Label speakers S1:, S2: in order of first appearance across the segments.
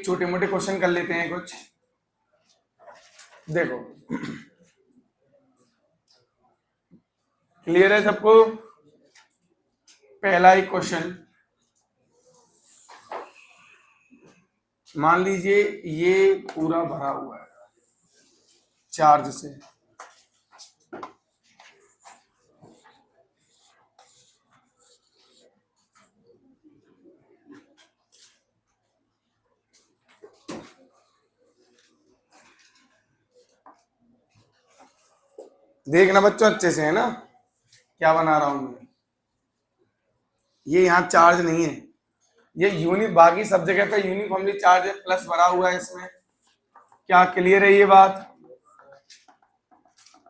S1: छोटे मोटे क्वेश्चन कर लेते हैं कुछ। देखो क्लियर है सबको? पहला ही क्वेश्चन, मान लीजिए ये पूरा भरा हुआ है चार्ज से, देखना बच्चों अच्छे से, है ना क्या बना रहा हूं मैं। ये यहाँ चार्ज नहीं है, ये बाकी सब जगह पे यूनिफॉर्मली चार्ज है, प्लस भरा हुआ है इसमें। क्या क्लियर है ये बात?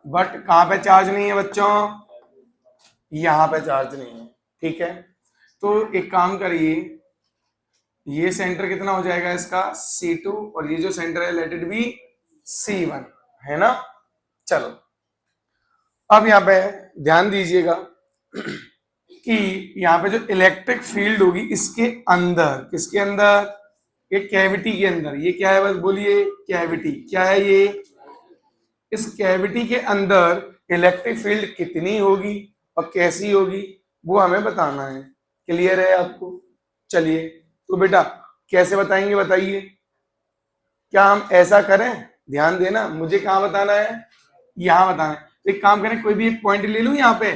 S1: बट कहां पे चार्ज नहीं है बच्चों? यहां पे चार्ज नहीं है। ठीक है, तो एक काम करिए, ये सेंटर कितना हो जाएगा इसका C2, और ये जो सेंटर है लेट इट बी C1, है ना। चलो अब यहाँ पे ध्यान दीजिएगा कि यहाँ पे जो इलेक्ट्रिक फील्ड होगी इसके अंदर, किसके अंदर? ये कैविटी के अंदर। ये क्या है, बस बोलिए, कैविटी। क्या है ये? इस कैविटी के अंदर इलेक्ट्रिक फील्ड कितनी होगी और कैसी होगी वो हमें बताना है। क्लियर है आपको? चलिए तो बेटा कैसे बताएंगे बताइए। क्या हम ऐसा करें, ध्यान देना, मुझे कहाँ बताना है? यहां बताना है। तो एक काम करें, कोई भी एक पॉइंट ले लूं यहाँ पे।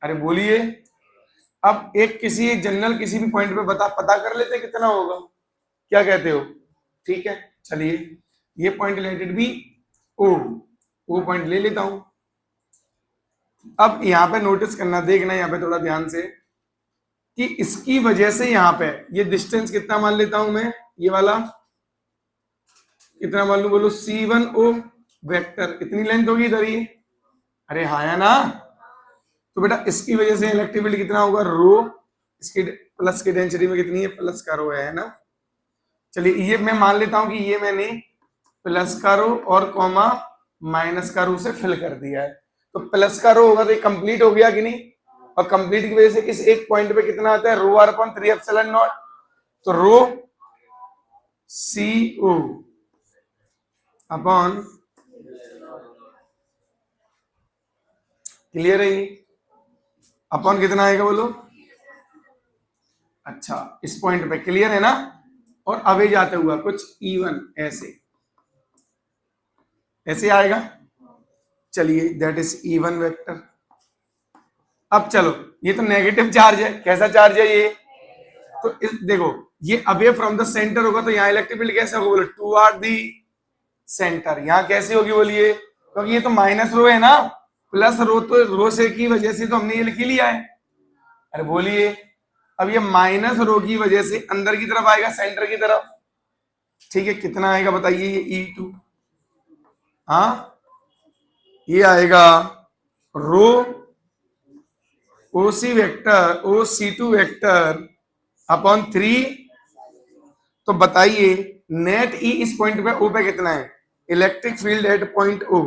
S1: अरे बोलिए, अब एक किसी जनरल किसी भी पॉइंट पे पता कर लेते हैं कितना होगा। क्या कहते हो? ठीक है, चलिए ये पॉइंट रिलेटेड भी वो पॉइंट ले लेता हूं। अब यहाँ पे नोटिस करना, देखना यहाँ पे थोड़ा ध्यान से कि इसकी वजह से यहाँ पे ये डिस्टेंस कितना मान लेता हूं मैं, ये वाला कितना मान लू, बोलो C1O वेक्टर, इतनी लेंथ होगी इधर ये। अरे हाँ या ना? तो बेटा इसकी वजह से इलेक्ट्रिक फील्ड कितना होगा, रो। इसकी प्लस की डेंसिटी में कितनी है, प्लस का रो है ना। चलिए ये मैं मान लेता हूं कि ये मैंने प्लस का रो और कॉमा माइनस का रो से फिल कर दिया है। तो प्लस का रो होगा तो ये कंप्लीट हो गया कि नहीं, और कंप्लीट की वजह से इस एक पॉइंट पे कितना आता है, रो r अपॉन 3 एप्सिलॉन नॉट। तो रो CO अपॉन, क्लियर है ये? अपॉन कितना आएगा बोलो? अच्छा इस पॉइंट पे, क्लियर है ना। और अवे जाते हुआ कुछ E1 ऐसे आएगा। चलिए दैट इज E1 वेक्टर। अब चलो ये तो नेगेटिव चार्ज है, कैसा चार्ज है ये? तो देखो ये अवे फ्रॉम द सेंटर होगा तो यहाँ इलेक्ट्रिक फील्ड कैसे होगा, बोलो टुवर्ड द सेंटर। यहाँ कैसी होगी बोलिए? क्योंकि ये तो माइनस रो है ना, प्लस रो, तो रो से की वजह से तो हमने ये लिख लिया है। अरे बोलिए, अब ये माइनस रो की वजह से अंदर की तरफ आएगा, सेंटर की तरफ। ठीक है, कितना आएगा बताइए ये E2? हाँ ये आएगा रो OC vector OC2 vector upon 3। तो बताइए नेट E इस पॉइंट पे O पे कितना है, electric field at point O।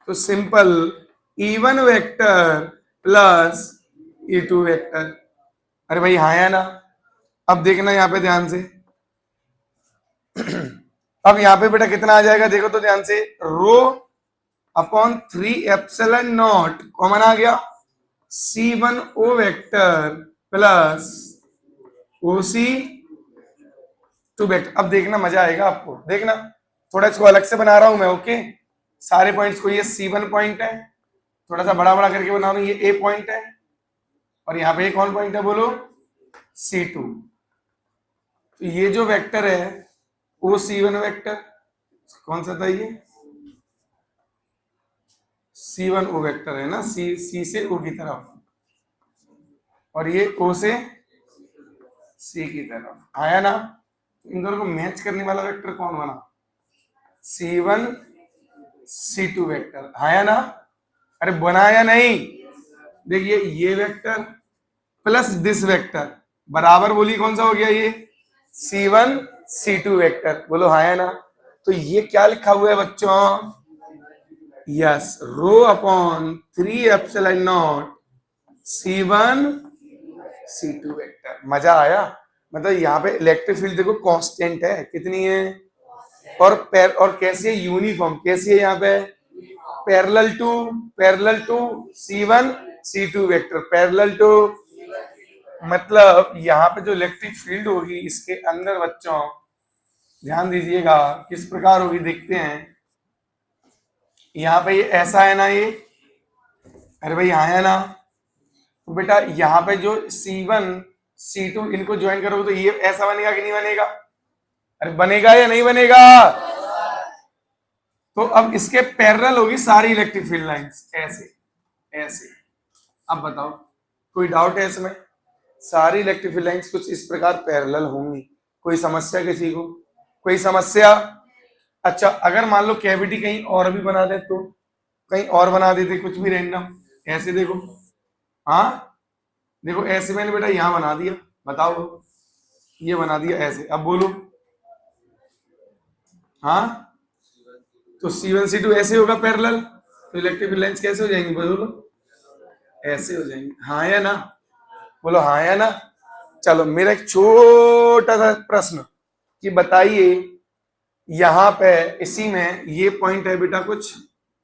S1: तो simple E1 vector plus E2 vector. अरे भाई हाँ या ना? अब देखना यहाँ पे ध्यान से अब यहाँ पे बेटा कितना आ जाएगा, देखो तो ध्यान से, rho upon 3 epsilon naught common आ गया, C1O vector plus OC2 vector. अब देखना मजा आएगा आपको, देखना थोड़ा इसको अलग से बना रहा हूं मैं। ओके, सारे पॉइंट्स को, ये C1 पॉइंट है, थोड़ा सा बड़ा बड़ा करके बना रहा हूं, ये A पॉइंट है, और यहाँ पे कौन पॉइंट है बोलो, C2। तो ये जो वेक्टर है वो C1 वेक्टर, कौन सा था ये, C1O वेक्टर है ना, C से O की तरफ, और ये O से C की तरफ आया ना। इन दोनों को मैच करने वाला वेक्टर कौन बना, C1 C2 वेक्टर, आया ना। अरे बनाया नहीं, देखिए ये वेक्टर प्लस दिस वेक्टर बराबर, बोलिए कौन सा हो गया ये, C1 C2 वेक्टर, बोलो हाँ या ना। तो ये क्या लिखा हुआ है बच्चों, yes, row upon 3 epsilon not C1 C2 vector. मजा आया? मतलब यहाँ पे इलेक्ट्रिक फील्ड देखो कांस्टेंट है, कितनी है, और कैसी है, यूनिफॉर्म, कैसी है यहाँ पे, parallel to C1 C2 vector, parallel to, मतलब यहाँ पे जो इलेक्ट्रिक फील्ड होगी इसके अंदर बच्चों ध्यान दीजिएगा किस प्रकार होगी, देखते हैं। यहाँ पे ये ऐसा है ना, ये, अरे भाई यहाँ है ना, तो बेटा यहाँ पे जो C1 C2 इनको ज्वाइन करोगे तो ये ऐसा बनेगा कि नहीं बनेगा, अरे बनेगा या नहीं बनेगा। तो अब इसके पैरेलल होगी सारी इलेक्ट्रिक फील्ड लाइंस, ऐसे ऐसे। अब बताओ कोई डाउट है इसमें, सारी इलेक्ट्रिक फील्ड लाइंस कुछ इस प्रकार पैरेलल होंगी। कोई समस्या किसी को, कोई समस्या। अच्छा अगर मान लो कैविटी कहीं और भी बना दे, तो कहीं और बना देते कुछ भी रैंडम, ऐसे देखो, हाँ देखो ऐसे मैंने बेटा यहां बना दिया, बताओ ये बना दिया ऐसे, अब बोलो, हाँ तो C1 C2 ऐसे होगा पैरेलल, तो इलेक्ट्रिक फील्ड लाइंस कैसे हो जाएंगी, बोलो ऐसे हो जाएंगी, हाँ या ना, बोलो हाँ या ना। चलो मेरा एक छोटा सा प्रश्न कि बताइए यहां पे इसी में ये पॉइंट है बेटा कुछ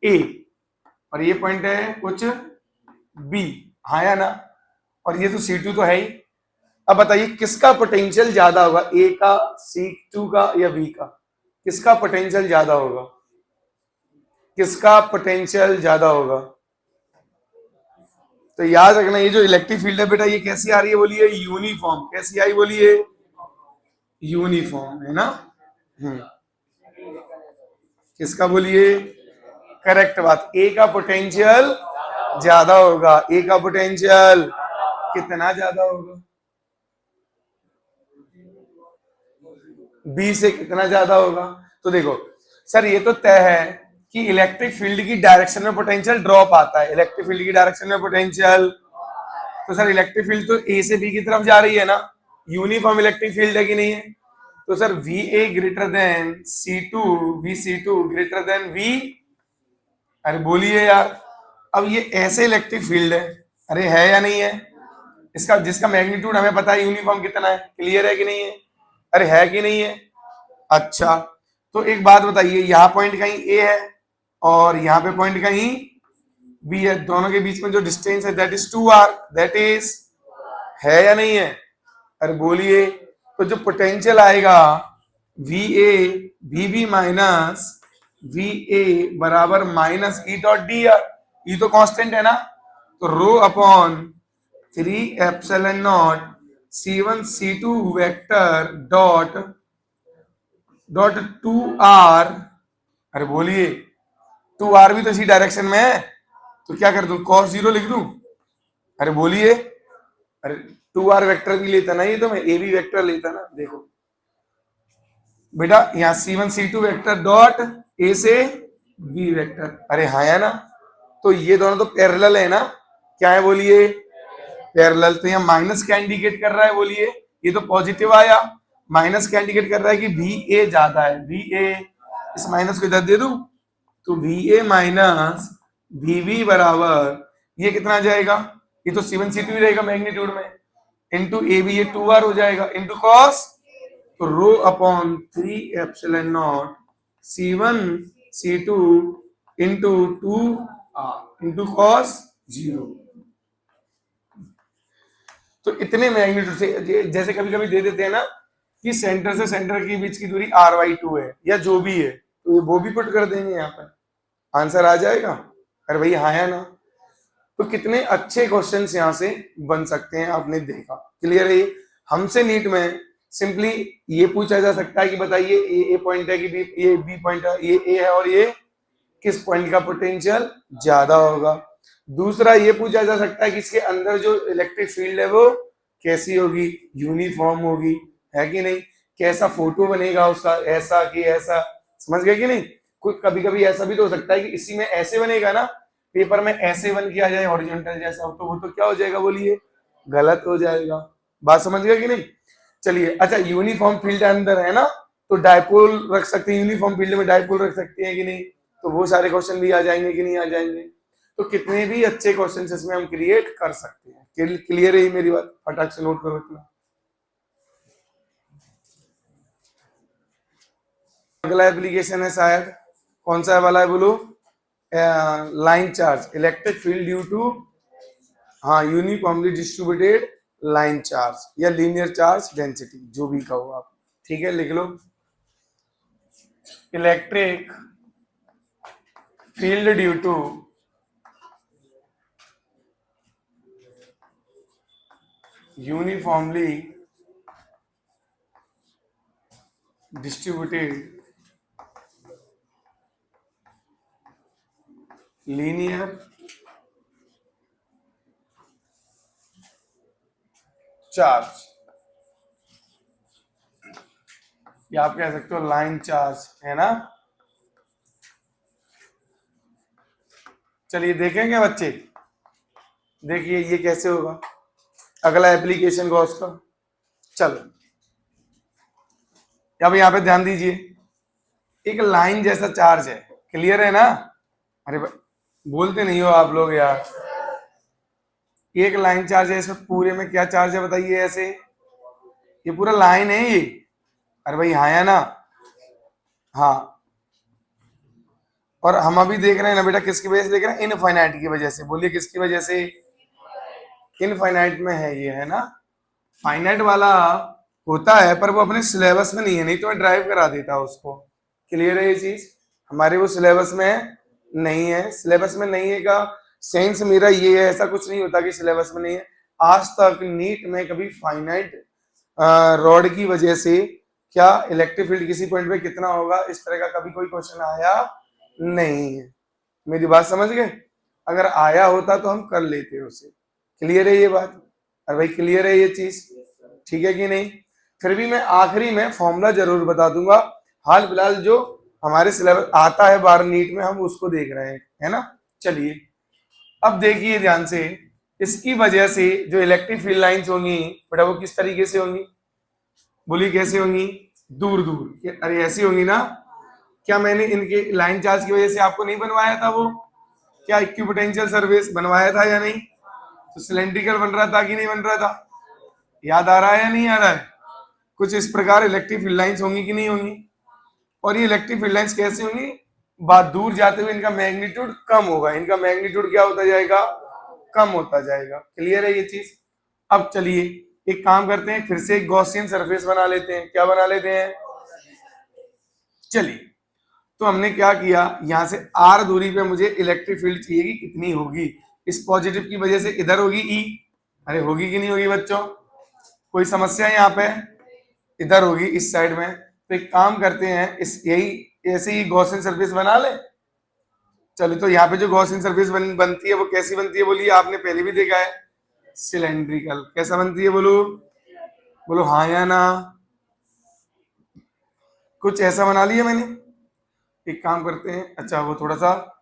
S1: A और ये पॉइंट है कुछ B, हाँ या ना, और ये तो C2 तो है ही। अब बताइए किसका पोटेंशियल ज्यादा होगा, A का, C2 का या B का, किसका पोटेंशियल ज्यादा होगा, किसका पोटेंशियल ज्यादा होगा। तो याद रखना ये जो इलेक्ट्रिक फील्ड है बेटा ये कैसी आ रही है, बोलिए यूनिफॉर्म, कैसी आई बोलिए, यूनिफॉर्म है ना। किसका बोलिए, करेक्ट बात, ए का पोटेंशियल ज्यादा होगा, ए का पोटेंशियल कितना ज्यादा होगा, बी से कितना ज्यादा होगा। तो देखो सर ये तो तय है कि इलेक्ट्रिक फील्ड की डायरेक्शन में पोटेंशियल ड्रॉप आता है, इलेक्ट्रिक फील्ड की डायरेक्शन में पोटेंशियल, तो सर इलेक्ट्रिक फील्ड तो ए से बी की तरफ जा रही है ना, यूनिफॉर्म इलेक्ट्रिक फील्ड है कि नहीं है। तो sir VA greater than C2, VC2 greater than V, अरे बोलिए यार, अब ये ऐसे इलेक्ट्रिक फील्ड है, अरे है या नहीं है, इसका जिसका मैग्नीट्यूड हमें पता है यूनिफॉर्म कितना है, क्लियर है कि नहीं है, अरे है कि नहीं है। अच्छा तो एक बात बताइए, यहाँ पॉइंट कहीं A है और यहाँ पे पॉइंट कहीं B है, दोनों के बीच में जो डिस्टेंस है that is 2R, that is, है या नहीं है, अरे बोलिए। तो जो पोटेंशियल आएगा VA VB माइनस VA बराबर minus E dot DR, E तो कांस्टेंट है ना, तो रो upon 3 epsilon not C1 C2 vector dot 2R, अरे बोलिए 2R भी तो इसी डायरेक्शन में है, तो क्या कर दूं, cos 0 लिख दूं, अरे बोलिए, अरे 2R वेक्टर भी लेता ना, ये तो मैं A भी वेक्टर लेता ना। देखो बेटा यहाँ C1 C2 vector dot A से B वेक्टर, अरे हाँ है ना, तो ये दोनों तो पैरेलल है ना, क्या है बोलिए, पैरेलल। तो यहाँ माइनस क्या इंडिकेट कर रहा है बोलिए, ये तो पॉजिटिव आया, माइनस क्या इंडिकेट कर रहा है कि VA ज्यादा है, VA, इस माइनस को इधर दे दूं तो VA माइनस VB बराबर, ये कितना आ जाएगा, ये तो C1 C2 ही रहेगा मैग्नीट्यूड में, इंटू AB ये 2R हो जाएगा, इंटू कॉस, तो रो upon 3 epsilon not C1 C2 into 2R into cos 0। तो इतने मैग्नीट्यूड से, जैसे कभी कभी दे देते हैं ना कि सेंटर से सेंटर के बीच की दूरी R/2 है या जो भी है, तो वो भी पुट कर देंगे, यहाँ पर आंसर आ जाएगा, अरे भाई हाँ है ना। तो कितने अच्छे क्वेश्चंस यहाँ से बन सकते हैं, आपने देखा, क्लियर है। हमसे नीट में सिंपली ये पूछा जा सकता है कि बताइए ए पॉइंट है कि ये बी पॉइंट है, ये ए है और ये किस पॉइंट का पोटेंशियल ज्यादा होगा। दूसरा ये पूछा जा सकता है कि इसके अंदर जो इलेक्ट्रिक फील्ड है वो कैसी होगी, यूनिफॉर्म होगी, है कि नहीं, कैसा फोटो बनेगा उसका, ऐसा कि ऐसा, समझ गए कि नहीं। कोई कभी कभी ऐसा भी तो हो सकता है कि इसी में ऐसे बनेगा ना, पेपर में ऐसे बन किया जाए हॉरिजॉन्टल जैसा, तो वो तो क्या हो जाएगा बोलिए, गलत हो जाएगा, बात समझ गए कि नहीं। चलिए अच्छा, यूनिफॉर्म फील्ड अंदर है ना, तो डायपोल रख सकते हैं, यूनिफॉर्म फील्ड में डायपोल रख सकते हैं कि नहीं, तो वो सारे क्वेश्चन भी आ जाएंगे कि नहीं आ जाएंगे। तो कितने भी अच्छे क्वेश्चन इसमें हम क्रिएट कर सकते हैं, क्लियर है मेरी बात, फटाक से नोट करो इतना। अगला एप्लीकेशन है शायद, कौन सा वाला है बोलो? Line charge, electric field due to, हाँ, यूनिफॉर्मली डिस्ट्रीब्यूटेड लाइन चार्ज या लीनियर चार्ज डेंसिटी, जो भी कहो आप, ठीक है, लिख लो। Electric field due to uniformly distributed linear charge, या आप कह सकते हो लाइन चार्ज, है ना। चलिए देखेंगे बच्चे, देखिए ये कैसे होगा, अगला एप्लीकेशन गॉस का। चलो अब यहाँ पे ध्यान दीजिए, एक लाइन जैसा चार्ज है, क्लियर है ना? अरे बोलते नहीं हो आप लोग यार। एक लाइन चार्ज है, इसमें पूरे में क्या चार्ज है बताइए? ऐसे ये पूरा लाइन है ये, अरे भाई हाँ या ना? हाँ, और हम अभी देख रहे हैं ना बेटा, किसकी वजह से देख रहे हैं? इनफाइनाइट की वजह से। बोलिए किसकी वजह से? इनफाइनाइट में है ये, है ना। फाइनाइट वाला होता है पर वो अपने सिलेबस में नहीं है, नहीं तो मैं ड्राइव करा देता उसको। क्लियर है ये चीज? हमारे वो सिलेबस में नहीं है, सिलेबस में नहीं है का सेंस मेरा ये है, ऐसा कुछ नहीं होता कि सिलेबस में नहीं है। आज तक नीट में कभी फाइनाइट रॉड की वजह से क्या इलेक्ट्रिक फील्ड किसी पॉइंट पे कितना होगा, इस तरह का कभी कोई क्वेश्चन आया नहीं है। मेरी बात समझ गए? अगर आया होता तो हम कर लेते उसे। क्लियर है ये बात? अरे भाई क्लियर है ये चीज? ठीक है कि नहीं? फिर भी मैं आखिरी में फॉर्मूला जरूर बता दूंगा, हाल फिलहाल जो हमारे सिलेबस आता है 12 नीट में, हम उसको देख रहे हैं, है ना। चलिए अब देखिए ध्यान से, इसकी वजह से जो इलेक्ट्रिक फील्ड लाइंस होंगी बेटा वो किस तरीके से होंगी? बोलिए कैसे होंगी? दूर दूर, अरे ऐसी होंगी ना। क्या मैंने इनके लाइन चार्ज की वजह से आपको नहीं बनवाया था वो? क्या इक्विपोटेंशियल सर्फेस बनवाया था या नहीं? तो सिलेंड्रिकल बन रहा था कि नहीं बन रहा था? याद आ रहा है या नहीं आ रहा है? कुछ इस प्रकार इलेक्ट्रिक फील्ड लाइंस होंगी कि नहीं होंगी? और ये इलेक्ट्रिक फील्ड लाइंस कैसे होंगी? बात दूर जाते हुए इनका मैग्नीट्यूड कम होगा, इनका मैग्नीट्यूड क्या होता जाएगा? कम होता जाएगा। क्लियर है ये चीज? अब चलिए एक काम करते हैं, फिर से एक गॉसियन सरफेस बना लेते हैं। क्या बना लेते हैं? चलिए, तो हमने क्या किया, यहां से r दूरी पे मुझे इलेक्ट्रिक फील्ड चाहिए कि कितनी होगी? इस पॉजिटिव की वजह से इधर होगी E, अरे होगी कि नहीं होगी बच्चों? कोई समस्या यहाँ पे? इधर होगी इस साइड में। तो एक काम करते हैं, इस यही ऐसे ही गॉसियन सरफेस बना ले। चलो तो यहाँ पे जो गॉसियन सरफेस बनती है वो कैसी बनती है? बोलिए, आपने पहले भी देखा है, सिलेंड्रिकल। कैसा बनती है? बोलो बोलो हाँ या ना। कुछ ऐसा बना लिया मैंने। एक काम करते हैं, अच्छा वो थोड़ा सा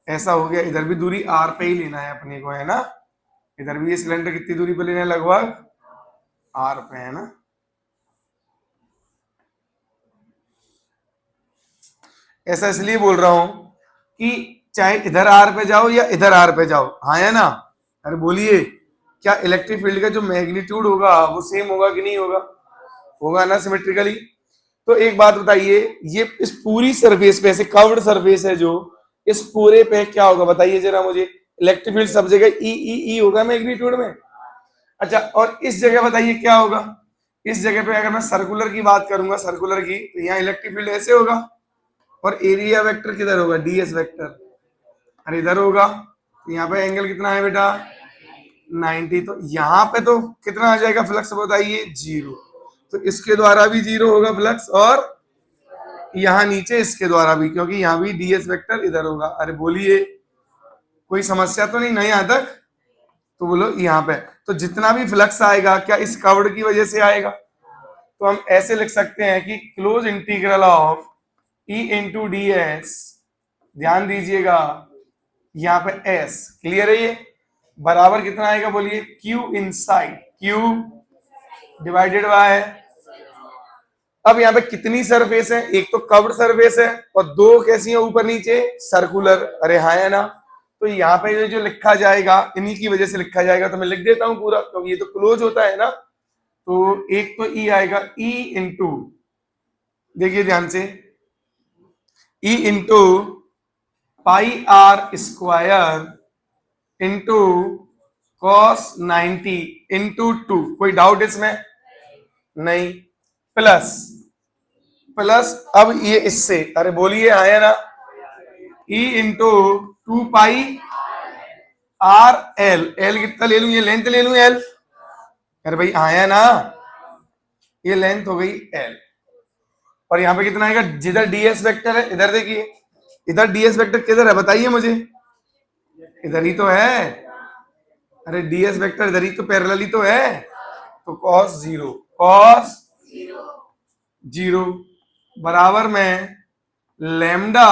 S1: ऐसा हो गया, इधर भी दूरी r पे ही लेना है अपने को, है ना। इधर भी ये सिलेंडर कितनी दूरी पे लेना है? लगभग r पे, है ना। ऐसा इसलिए बोल रहा हूं कि चाहे इधर r पे जाओ या इधर r पे जाओ, हाँ या ना। अरे बोलिए, क्या इलेक्ट्रिक फील्ड का जो मैग्नीट्यूड होगा वो सेम होगा कि नहीं होगा? होगा ना, सिमेट्रिकली। तो एक बात बताइए, ये इस पूरी सरफेस पे, ऐसे कर्व्ड सरफेस है जो, इस पूरे पे क्या होगा बताइए जरा मुझे? इलेक्ट्रिक फील्ड सब जगह ई होगा मैग्नीट्यूड में। अच्छा, और इस जगह बताइए क्या होगा? इस जगह पे अगर मैं सर्कुलर की बात करूंगा, सर्कुलर की, तो यहाँ इलेक्ट्रिक फील्ड ऐसे होगा, और एरिया वेक्टर किधर होगा? ds वेक्टर, अरे इधर होगा। तो यहाँ पे एंगल कितना है बेटा? 90। तो यहाँ पे तो कितना आ जाएगा फ्लक्स बताइए? 0। तो इसके द्वारा भी 0 होगा फ्लक्स, और यहाँ नीचे इसके द्वारा भी, क्योंकि यहाँ भी ds वेक्टर इधर होगा। अरे बोलिए, कोई समस्या तो नहीं ना यहाँ तक? तो बोलो यहाँ पे तो जितना भी फ्लक्स आएगा क्या इस कर्व्ड की वजह से आएगा? तो हम ऐसे लिख सकते हैं कि close integral of E into D S, ध्यान दीजिएगा यहाँ पे s, क्लियर है ये, बराबर कितना आएगा? बोलिए Q inside Q divided by, अब यहाँ पे कितनी सरफेस है? एक तो कर्व्ड सरफेस है और दो कैसी है ऊपर नीचे? सर्कुलर। अरे हाँ है ना। तो यहाँ पे जो लिखा जाएगा इन्हीं की वजह से लिखा जाएगा, तो मैं लिख देता हूं पूरा, क्योंकि ये तो क्लोज होता है ना। तो एक तो E आएगा, E इंटू, देखिए ध्यान से, E into pi r square into cos 90 into 2। कोई डाउट इसमें? नहीं। प्लस प्लस अब ये इससे, अरे बोलिए आया ना, ई इंटू 2 पाई आर एल। एल कितना ले लूं, ये लेंथ ले लूं एल। अरे भाई आया ना, ये लेंथ हो गई एल। और यहां पे कितना आएगा, जिधर डीएस वेक्टर है, इधर देखिए, इधर डीएस वेक्टर किधर है बताइए मुझे, इधर ही तो है। अरे डीएस वेक्टर इधर ही तो पैरेलल ही तो है। तो कॉस 0, कॉस 0 बराबर में लैम्डा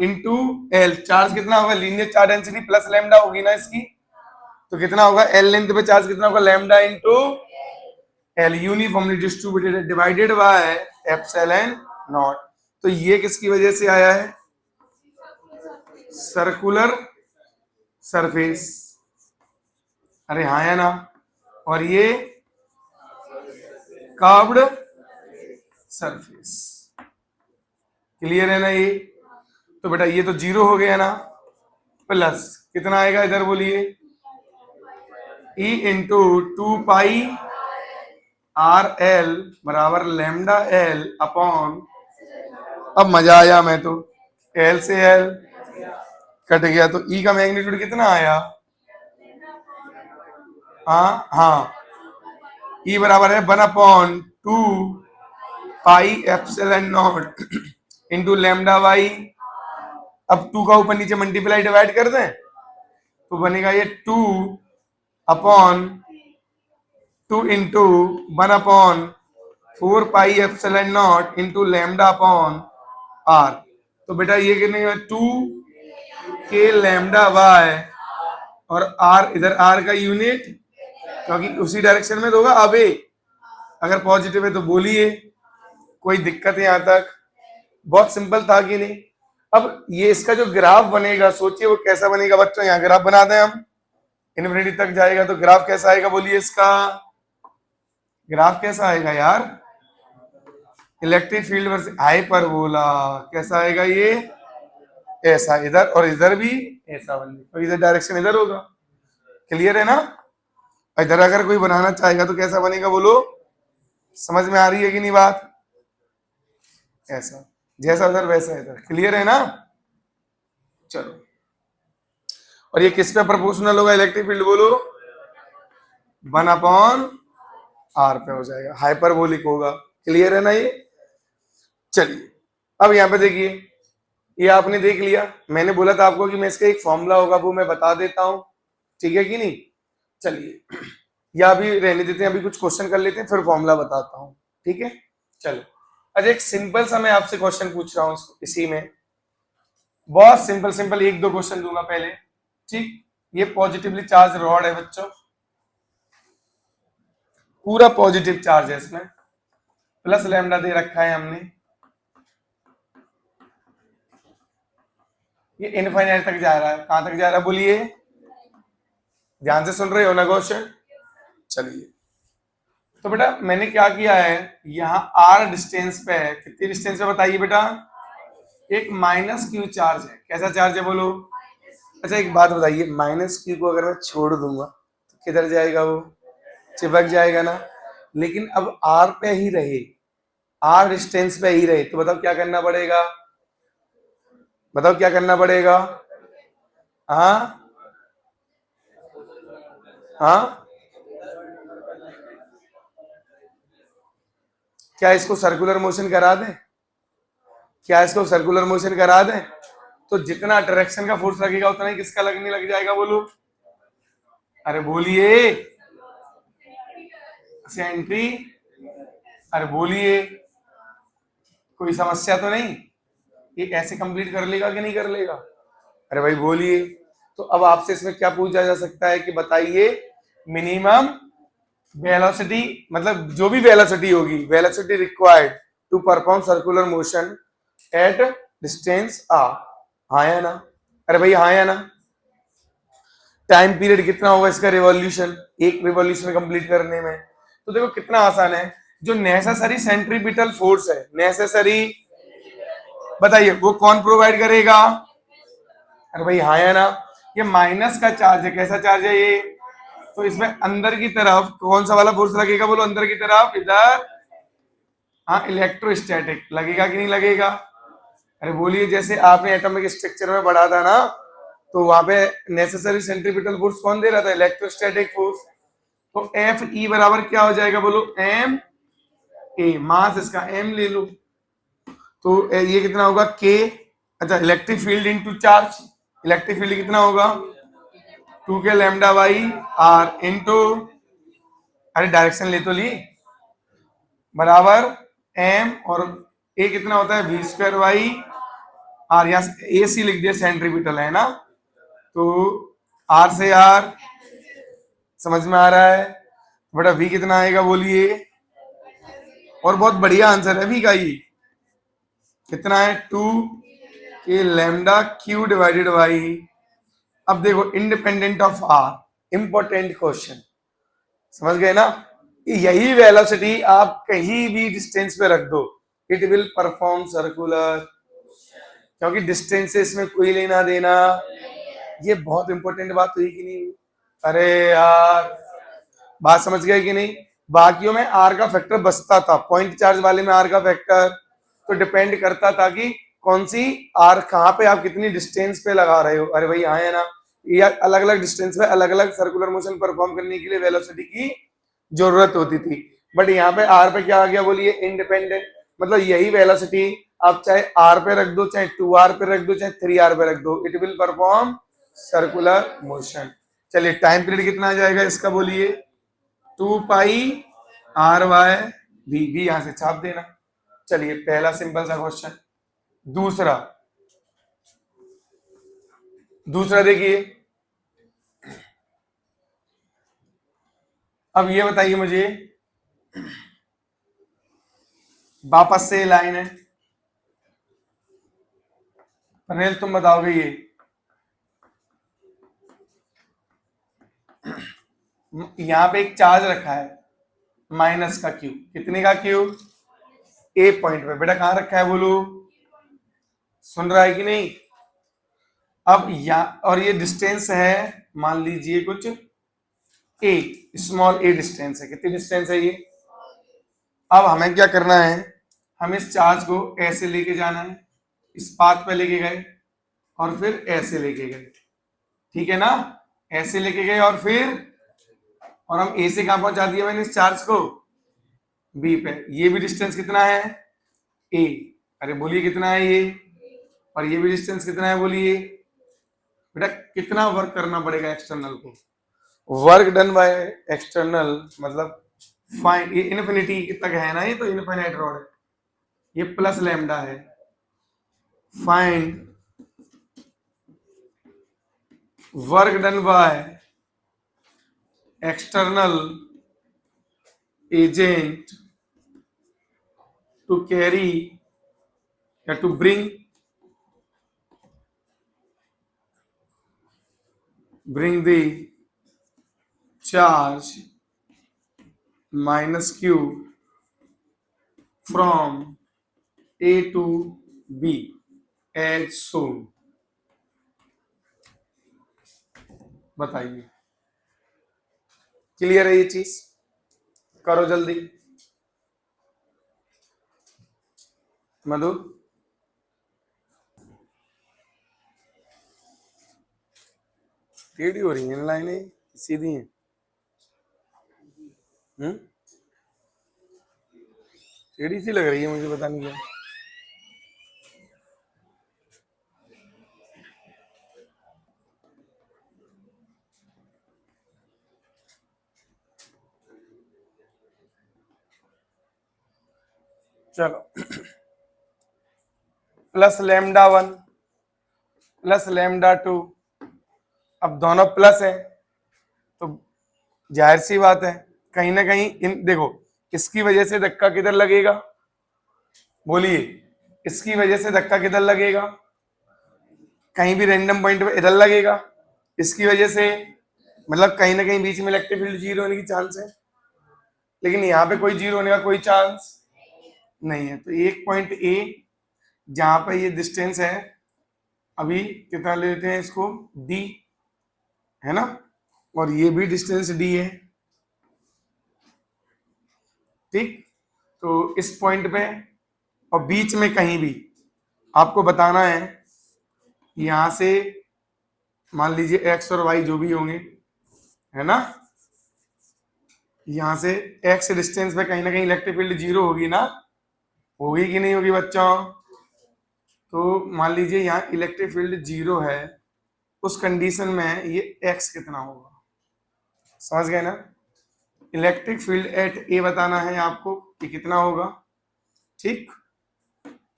S1: इंटू एल। चार्ज कितना होगा, linear charge density plus lambda होगी ना इसकी, तो कितना होगा, एल लेंथ पे चार्ज कितना होगा, lambda into L uniformly distributed divided by epsilon not. तो ये किसकी वजह से आया है, सर्कुलर सरफेस। अरे हाँ है ना, और ये कर्व्ड सरफेस। क्लियर है ना ये? तो बेटा ये तो 0 हो गया ना, प्लस कितना आएगा इधर बोलिए, ई इंटू 2 पाई आर एल बराबर लैम्डा एल अपॉन, अब मजा आया, मैं तो एल से एल कट गया, तो ई का मैग्नीट्यूड कितना आया, हाँ ई बराबर है 1/2 pi epsilon nought into lambda y. अब 2 का ऊपर नीचे मल्टीप्लाई डिवाइड कर दें तो बनेगा ये 2 into 1/4 pi epsilon nought into lambda upon r. तो बेटा ये कितने 2 के लैम्डा वाई, और आर इधर आर का यूनिट, क्योंकि उसी डायरेक्शन में तो होगा। अबे अगर पॉजिटिव है तो बोलिए, कोई दिक्कत है यहां तक? बहुत सिंपल था कि नहीं? अब ये इसका जो ग्राफ बनेगा, सोचिए वो कैसा बनेगा बच्चों। यहाँ ग्राफ बना दें हम, इन्फिनिटी तक जाएगा तो ग्राफ कैसा आएगा बोलिए, इसका ग्राफ कैसा आएगा यार, इलेक्ट्रिक फील्ड वर्सेस हाइपरबोला। कैसा आएगा ये, ऐसा, इधर और इधर भी ऐसा बनेगा, तो इधर डायरेक्शन इधर होगा। क्लियर है ना? इधर अगर कोई बनाना चाहेगा तो कैसा बनेगा बोलो, समझ में आ रही है कि नहीं बात? ऐसा, जैसा उधर वैसा इधर। क्लियर है ना? चलो, और ये किस पे प्रोपोर्शनल होगा इलेक्ट्रिक फील्ड बोलो, 1/r पे हो जाएगा, हाइपरबोलिक होगा। क्लियर है ना ये? चलिए अब यहाँ पे देखिए, ये आपने देख लिया, मैंने बोला था आपको कि मैं इसका एक फॉर्मूला होगा वो मैं बता देता हूं, ठीक है कि नहीं? चलिए या अभी रहने देते हैं, अभी कुछ क्वेश्चन कर लेते हैं फिर फॉर्मूला बताता हूं, ठीक है? चलो, अच्छा एक सिंपल सा मैं आपसे क्वेश्चन पूछ रहा हूं इसी में, बहुत सिंपल सिंपल 1-2 क्वेश्चन दूंगा पहले, ठीक? ये पॉजिटिवली चार्ज रॉड है बच्चों, पूरा पॉजिटिव चार्ज है इसमें, प्लस लैम्डा दे रखा है हमने, ये इनफाइनाइट तक जा रहा है। कहां तक जा रहा है बोलिए, ध्यान से सुन रहे हो ना क्वेश्चन? चलिए, तो बेटा मैंने क्या किया है, यहाँ आर डिस्टेंस पे है, कितनी डिस्टेंस पे बताइए बेटा, एक -q चार्ज है। कैसा चार्ज है बोलो? अच्छा एक बात बताइए, -q को अगर मैं छोड़ दूंगा तो किधर जाएगा, वो चिपक जाएगा ना। लेकिन अब आर पे ही रहे, आर डिस्टेंस पे ही रहे, तो बताओ क्या करना पड़ेगा, बताओ क्या करना पड़ेगा? हाँ हाँ, क्या इसको सर्कुलर मोशन करा दें, क्या इसको सर्कुलर मोशन करा दें? तो जितना डायरेक्शन का फोर्स लगेगा उतना ही किसका लगने लग जाएगा बोलो? अरे बोलिए, सेंट्री, अरे बोलिए, कोई समस्या तो नहीं? ये ऐसे कंप्लीट कर लेगा कि नहीं कर लेगा? अरे भाई बोलिए। तो अब आपसे इसमें क्या पूछा जा सकता है कि बताइए मिनिमम वेलोसिटी, मतलब जो भी वेलोसिटी होगी, velocity required to perform circular motion at distance r. हाँ या ना? अरे भाई हाँ या ना? टाइम पीरियड कितना होगा इसका रिवॉल्यूशन, एक रिवॉल्यूशन कंप्लीट करने में? तो देखो कितना आसान है, जो नेसेसरी सेंट्रीपिटल फोर्स है, नेसेसरी बताइए वो कौन प्रोवाइड करेगा? अरे भाई हाँ है ना, ये माइनस का चार्ज है। कैसा चार्ज है ये? तो इसमें अंदर की तरफ कौन सा वाला फोर्स लगेगा? बोलो अंदर की तरफ, इधर। हाँ, इलेक्ट्रोस्टैटिक लगेगा कि नहीं लगेगा? अरे बोलिए, जैसे आपने एटॉमिक स्ट्रक्चर में पढ़ा था ना, तो वहां पे नेसेसरी सेंट्रीपिटल फोर्स कौन दे रहा था? Electrostatic force. तो एफ ई बराबर क्या हो जाएगा? बोलो एम ए, मास इसका एम ले लो, तो ये कितना होगा? के। अच्छा, electric field into charge, electric field कितना होगा? 2 के लैम्डा बाई आर इनटू, अरे डायरेक्शन ले तो ली, बराबर एम, और ए कितना होता है? V square by r. यहाँ ए सी लिख दिया, सेंट्रीपिटल है ना, तो आर से आर समझ में आ रहा है बेटा? वी कितना आएगा बोलिए? और बहुत बढ़िया आंसर है वी का ये। कितना है? 2 के लैम्डा क्यू डिवाइडेड बाई, अब देखो independent of r, important question, समझ गए ना? यही वेलोसिटी आप कहीं भी डिस्टेंस पे रख दो, इट विल परफॉर्म सर्कुलर, क्योंकि डिस्टेंस से इसमें कोई लेना देना। ये बहुत इंपॉर्टेंट बात हुई कि नहीं? अरे यार, बात समझ गए कि नहीं? बाकियों में आर का फैक्टर बचता था, पॉइंट चार्ज वाले में आर का फैक्टर तो डिपेंड करता था कि कौन सी आर कहाँ पे आप कितनी डिस्टेंस पे लगा रहे हो। अरे भाई हाँ है ना, या अलग अलग डिस्टेंस पे अलग अलग सर्कुलर मोशन परफॉर्म करने के लिए वेलोसिटी की जरूरत होती थी। बट यहाँ पे आर पे क्या आ गया बोलिए? इंडिपेंडेंट। मतलब यही वेलोसिटी आप चाहे आर पे रख दो, चाहे 2r पे रख दो, चाहे 3r पे रख दो, it will perform circular motion. चलिए टाइम पीरियड कितना आ जाएगा इसका बोलिए? 2 पाई आर वाई भी यहां से छाप देना। चलिए पहला सिंपल सा क्वेश्चन। दूसरा, दूसरा देखिए, अब ये बताइए मुझे, वापस से लाइन है, पनेल तुम बताओगे ये, यहां पे एक चार्ज रखा है माइनस का क्यू, कितने का क्यू? ए पॉइंट पे। बेटा कहां रखा है बोलो? सुन रहा है कि नहीं? अब या और ये डिस्टेंस है, मान लीजिए कुछ ए, स्मॉल ए डिस्टेंस है। कितनी डिस्टेंस है ये? अब हमें क्या करना है? हम इस चार्ज को ऐसे लेके जाना है, इस पाथ पे लेके गए और फिर ऐसे लेके गए, ठीक है ना? ऐसे लेके गए और फिर, और हम ए से कहां पहुंचा दिया मैंने इस चार्ज को? बी पे। ये भी डिस्टेंस कितना है? ए। अरे बोलिए कितना है ये? और ये भी डिस्टेंस कितना है बोलिए? बेटा कितना वर्क करना पड़ेगा एक्सटर्नल को? वर्क डन बाय एक्सटर्नल मतलब फाइंड, ये इनफिनिटी तक है ना, ये तो इनफाइनाइट रॉड है, ये प्लस लैम्डा है। Find work done by external agent to carry या to bring the charge minus q from A to B as shown। बताइए, क्लियर है ये चीज? करो जल्दी मधु। टेढ़ी हो रही है लाइनें, सीधी हैं? टेढ़ी सी लग रही है मुझे, पता नहीं क्या। चलो प्लस लैम्डा 1 प्लस लैम्डा 2, अब दोनों प्लस है तो जाहिर सी बात है कहीं ना कहीं इन, देखो इसकी वजह से धक्का किधर लगेगा बोलिए? इसकी वजह से धक्का किधर लगेगा? कहीं भी रैंडम पॉइंट पे इधर लगेगा। इसकी वजह से मतलब कहीं ना कहीं बीच में इलेक्ट्रिक फील्ड जीरो होने की चांस है, लेकिन यहाँ पे कोई जीरो होने का कोई चांस नहीं है। तो एक पॉइंट ए जहां पर ये डिस्टेंस है, अभी कितना ले लेते हैं इसको, डी, है ना, और ये भी डिस्टेंस डी है, ठीक। तो इस पॉइंट पे और बीच में कहीं भी आपको बताना है, यहां से मान लीजिए एक्स और वाई जो भी होंगे, है ना, यहां से एक्स डिस्टेंस पे कहीं ना कहीं इलेक्ट्रिक फील्ड जीरो होगी ना, होगी कि नहीं होगी बच्चों। तो मान लीजिए यहाँ इलेक्ट्रिक फील्ड जीरो है, उस कंडीशन में ये एक्स कितना होगा, समझ गए ना। इलेक्ट्रिक फील्ड एट ए बताना है आपको कि कितना होगा, ठीक,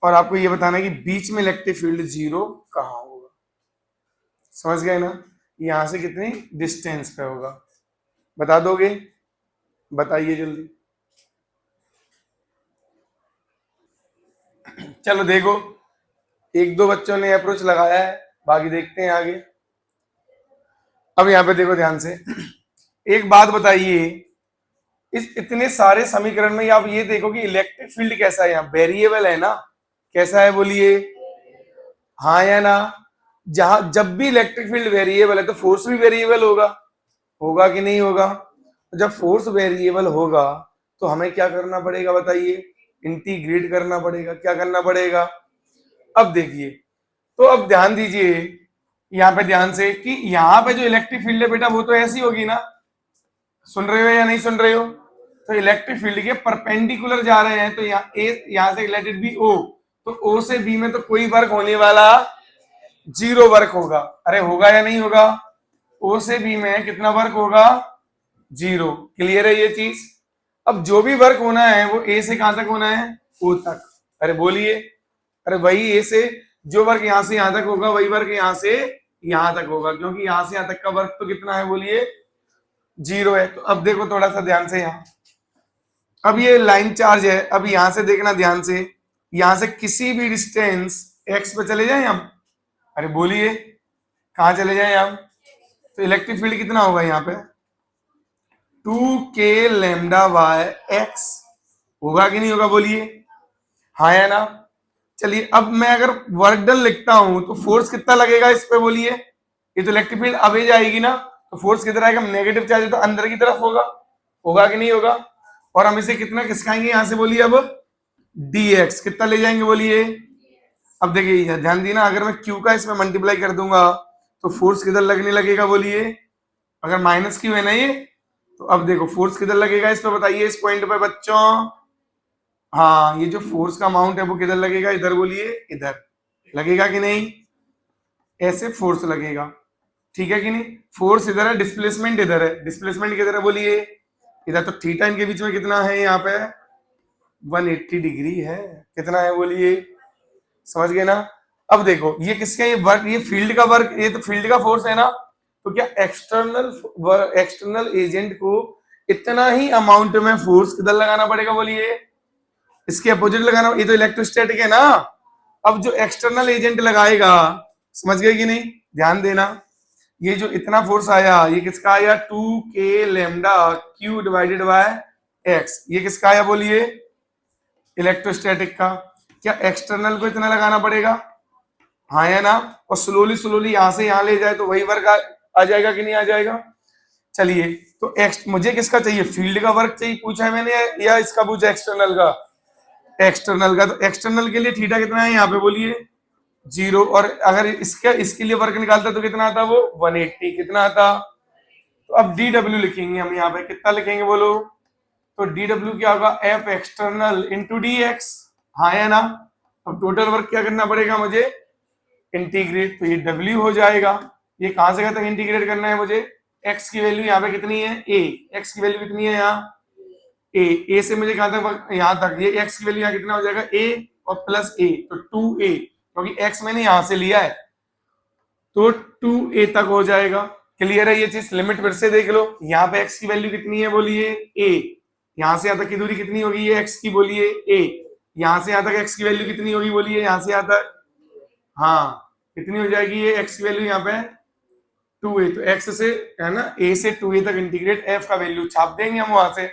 S1: और आपको ये बताना है कि बीच में इलेक्ट्रिक फील्ड जीरो कहाँ होगा, समझ गए ना। यहां से कितनी डिस्टेंस पे होगा, बता दोगे, बताइए जल्दी। चलो देखो, एक दो बच्चों ने अप्रोच लगाया है, बाकी देखते हैं आगे। अब यहाँ पे देखो ध्यान से, एक बात बताइए, इस इतने सारे समीकरण में आप ये देखो कि इलेक्ट्रिक फील्ड कैसा है, यहाँ वेरिएबल है ना, कैसा है बोलिए, हाँ या ना। जहां जब भी इलेक्ट्रिक फील्ड वेरिएबल है तो फोर्स भी वेरिएबल होगा, होगा कि नहीं होगा। जब फोर्स वेरिएबल होगा तो हमें क्या करना पड़ेगा बताइए, इंटीग्रेट करना पड़ेगा, क्या करना पड़ेगा। अब देखिए, तो अब ध्यान दीजिए यहाँ पे ध्यान से कि यहाँ पे जो इलेक्ट्रिक फील्ड है बेटा वो तो ऐसी होगी ना, सुन रहे हो या नहीं सुन रहे हो। तो इलेक्ट्रिक फील्ड के परपेंडिकुलर जा रहे हैं, तो यहाँ ए, यहाँ से लेट इट बी ओ, तो ओ से बी में तो कोई वर्क होने वाला जीरो वर्क होगा, अरे होगा या नहीं होगा। ओ से बी में कितना वर्क होगा, जीरो, क्लियर है ये चीज। अब जो भी वर्क होना है वो ए से कहां तक होना है, ओ तक, अरे बोलिए, अरे वही ए से जो वर्क यहां से यहां तक होगा वही वर्क यहां से यहां तक होगा, क्योंकि यहां से यहां तक का वर्क तो कितना है बोलिए, जीरो है। तो अब देखो थोड़ा सा ध्यान से, यहाँ अब ये लाइन चार्ज है, अब यहां से देखना ध्यान से, यहां से किसी भी डिस्टेंस एक्स पे चले जाए हम, अरे बोलिए कहां चले जाए हम, तो इलेक्ट्रिक फील्ड कितना होगा यहाँ पे, 2k लैम्डा बाय एक्स, होगा कि नहीं होगा बोलिए, हाँ या ना। चलिए अब मैं अगर वर्क डन लिखता हूं तो फोर्स कितना लगेगा इस पे बोलिए, ये तो इलेक्ट्रिक फील्ड अवे जाएगी ना, तो फोर्स कितना आएगा, नेगेटिव चार्ज है तो अंदर की तरफ होगा, होगा कि नहीं होगा। और हम इसे कितना खिसकाएंगे यहां से बोलिए, अब dx कितना ले जाएंगे बोलिए। अब देखिए ध्यान देना, अगर मैं q का इसमें मल्टीप्लाई कर दूंगा तो फोर्स किधर लगने लगेगा बोलिए, अगर माइनस क्यू है ना ये, तो अब देखो फोर्स किधर लगेगा इस पे बताइए, इस पॉइंट पे बच्चों, हाँ ये जो फोर्स का अमाउंट है वो किधर लगेगा, इधर बोलिए, इधर लगेगा कि नहीं, ऐसे फोर्स लगेगा, ठीक है कि नहीं। फोर्स इधर है, डिस्प्लेसमेंट इधर है, डिस्प्लेसमेंट किधर है बोलिए, इधर। तो थीटा इनके बीच में कितना है यहाँ पे, 180 डिग्री है, कितना है बोलिए, समझ गए ना। अब देखो ये किसका, ये वर्क, ये फील्ड का वर्क, ये तो फील्ड का फोर्स है ना, तो क्या एक्सटर्नल एजेंट को इतना ही अमाउंट में फोर्स किधर लगाना पड़ेगा बोलिए, इसके अपोजिट लगाना, ये तो इलेक्ट्रोस्टैटिक है ना। अब जो एक्सटर्नल एजेंट लगाएगा, समझ गए कि नहीं, ध्यान देना, ये जो इतना फोर्स आया ये किसका आया, 2k lambda q divided by x, ये किसका आया बोलिए, इलेक्ट्रोस्टैटिक का। क्या एक्सटर्नल को इतना लगाना पड़ेगा, हाँ या ना, और स्लोली स्लोली यहां से यहां ले जाए तो वही वर्क आ जाएगा कि नहीं आ जाएगा। चलिए तो मुझे किसका चाहिए, फील्ड का वर्क चाहिए पूछा है मैंने, या इसका पूछा एक्सटर्नल का, एक्सटर्नल का। तो एक्सटर्नल के लिए थीटा कितना है यहाँ पे बोलिए, जीरो, और अगर इसके लिए वर्क निकालता तो कितना आता वो, 180, कितना आता। तो अब डी डब्ल्यू लिखेंगे हम यहाँ पे, कितना लिखेंगे बोलो, तो डी डब्ल्यू क्या होगा, F external into D x, हाँ या ना। अब टोटल वर्क क्या करना पड़ेगा मुझे, इंटीग्रेट, तो ये डब्ल्यू हो जाएगा, ये कहां से कहां तक इंटीग्रेट करना है मुझे, एक्स की वैल्यू यहाँ पे कितनी है, ए, एक्स की वैल्यू कितनी है यहाँ, ए से मुझे कहां तक, यहां तक, ये एक्स की वैल्यू यहाँ कितना हो जाएगा, ए और प्लस ए, तो 2a, क्योंकि एक्स मैंने यहां से लिया है तो 2a तक हो जाएगा, क्लियर है ये चीज। लिमिट फिर से देख लो, यहाँ पे एक्स की वैल्यू कितनी है बोलिए, a, यहां से यहां तक की दूरी कितनी होगी, ये एक्स की बोलिए a, यहां से यहां तक एक्स की वैल्यू कितनी होगी बोलिए, यहां से यहां तक, हाँ कितनी हो जाएगी ये एक्स की वैल्यू यहाँ पे 2a, तो एक्स से है ना, a से 2a तक इंटीग्रेट, f का वैल्यू छाप देंगे हम वहां से,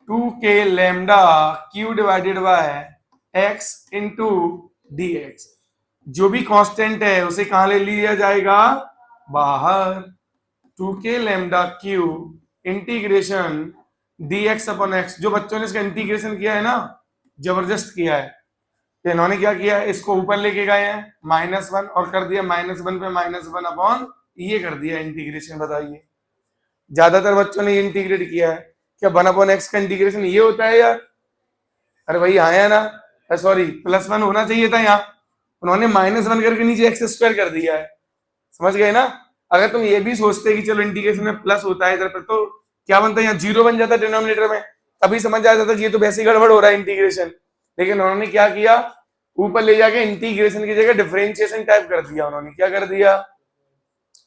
S1: 2k lambda q divided by x into dx। जो भी कांस्टेंट है उसे कहां ले लिया जाएगा, बाहर। 2k lambda Q integration dx upon x। जो बच्चों ने इसका इंटीग्रेशन किया है ना, जबरदस्त किया है। तो इन्होंने क्या किया है, इसको ऊपर लेके गए हैं -1 और कर दिया -1 पे -1 अपॉन ये कर दिया इंटीग्रेशन। बताइए, ज्यादातर बच्चों ने ये इंटीग्रेट किया है। क्या 1 अपॉन एक्स का इंटीग्रेशन ये होता है यार? अरे भाई आया ना, सॉरी +1 होना चाहिए था यहाँ, उन्होंने -1 करके नीचे एक्स स्क्वायर कर दिया है। समझ गए ना? अगर तुम ये भी सोचते कि चलो इंटीग्रेशन में प्लस होता है इधर पर, तो क्या बनता है, यहाँ 0 बन जाता डिनोमिनेटर में, तभी समझ आ जाता कि ये तो वैसे ही गड़बड़ हो रहा है इंटीग्रेशन। लेकिन उन्होंने क्या किया, ऊपर ले जाके इंटीग्रेशन की जगह डिफरेंशिएशन टाइप कर दिया। उन्होंने क्या कर दिया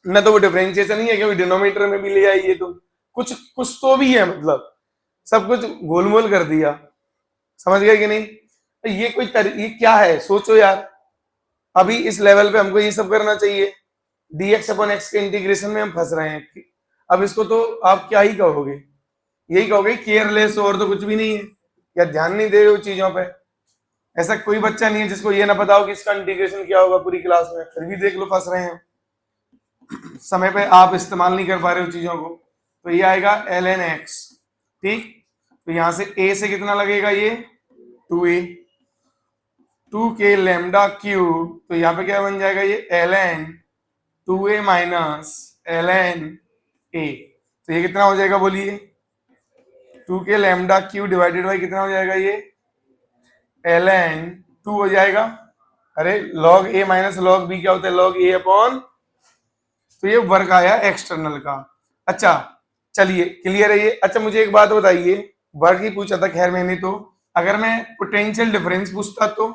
S1: ना, तो वो डिफरेंशिएशन ही है क्योंकि डिनोमिनेटर में भी ले आइए, तो कुछ कुछ तो भी है, मतलब सब कुछ गोलमोल कर दिया। समझ गए कि नहीं? तो ये ये क्या है, सोचो यार। अभी इस लेवल पे हमको ये सब करना चाहिए, dx अपॉन x के इंटीग्रेशन में हम फंस रहे हैं। अब इसको तो आप क्या ही कहोगे, यही कहोगे केयरलेस, और तो कुछ भी नहीं है, या ध्यान नहीं दे रहे हो चीजों पे। ऐसा कोई बच्चा नहीं है जिसको ये ना पता हो कि इसका इंटीग्रेशन क्या होगा पूरी क्लास में, फिर भी देख लो फंस रहे हैं। समय पे आप इस्तेमाल नहीं कर पा रहे हो चीजों को। तो ये आएगा ln x, ठीक। तो यहां से a से कितना लगेगा, ये 2a, 2k लैम्डा क्यूब, तो यहाँ पे क्या बन जाएगा, ये ln 2a minus ln a। तो ये कितना हो जाएगा बोलिए, 2k lambda cube divided by कितना हो जाएगा, ये ln 2 हो जाएगा। अरे log a minus log b क्या होता है, log a अपॉन, तो ये वर्क आया एक्सटर्नल का। अच्छा चलिए क्लियर है ये। अच्छा मुझे एक बात बताइए, वर्क ही पूछा था खैर मैंने, तो अगर मैं पोटेंशियल डिफरेंस पूछता तो,